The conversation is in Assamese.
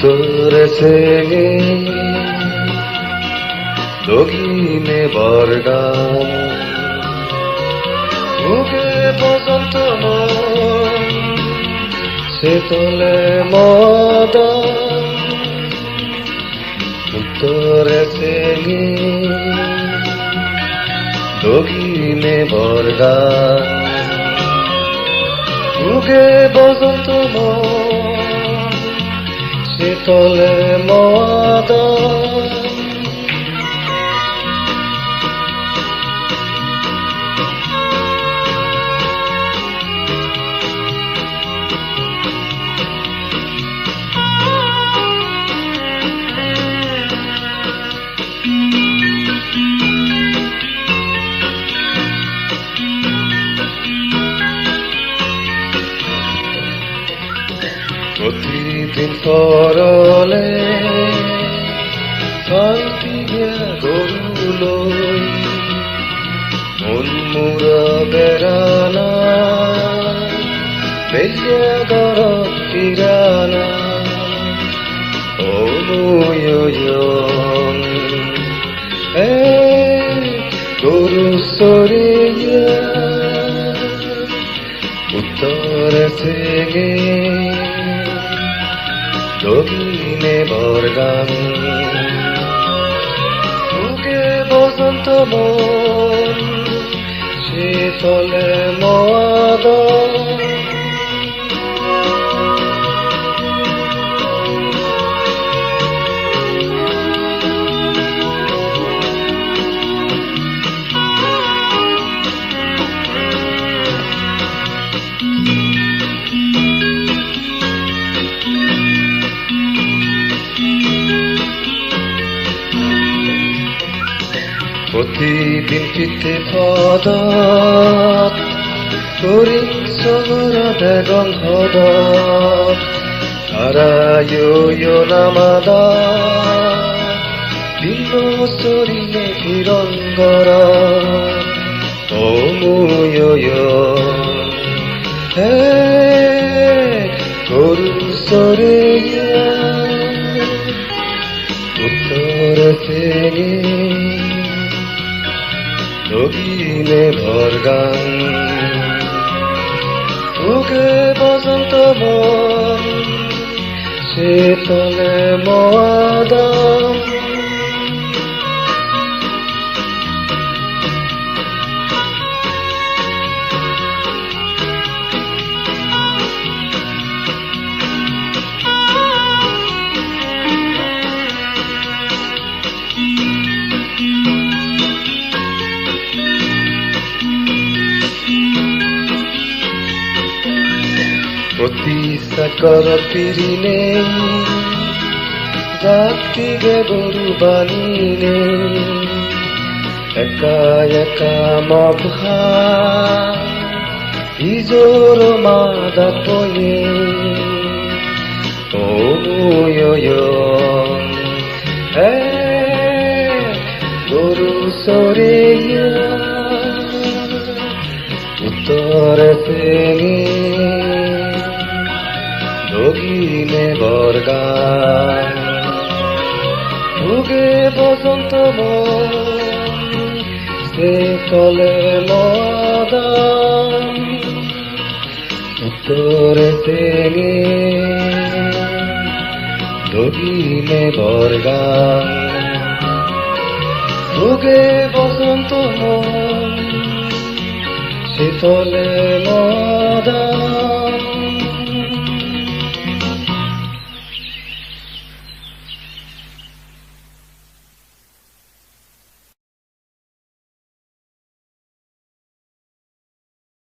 উত্তরে সেঙে দক্ষিণে বরগাম মুখে বসন্ত সে তোলে মদ উত্তরে সেঙে দক্ষিণে বরগাম মুখে বসন্ত সে তোলে মদ প্রতিদিন পরলে ফালতিয়া গরুলৈ মনমুৰা বেৰানা বেলিয়া গৰত কিৰানা অমূয়ন গৰু চৰিয়া উত্তৰে সেঙে দক্ষিণে বৰগাম মুখে বসন্ত সে তোলে মদ প্ৰতিদিন পিঠে পদত কৰি চহৰত এগং হদত আৰায়ো নামাদ দিন চৰিলে কিৰংগৰ অমূয়ন গৰু চৰিয়া উত্তৰ সেঙে দক্ষিণে বরগাম মুখে বসন্ত সে তোলে মদ প্রতি সাকর পিরিনে রাত্রিরে গরু বানিনে একা একা মভা ইজোর মাদা পয়ে অমূয়ন গরু চৰিয়া উত্তৰে সেঙে দক্ষিণে বৰগাম মুখে বসন্ত সে তোলে মদ উত্তৰে সেঙে দক্ষিণে বৰগাম মুখে বসন্ত সে তোলে মদ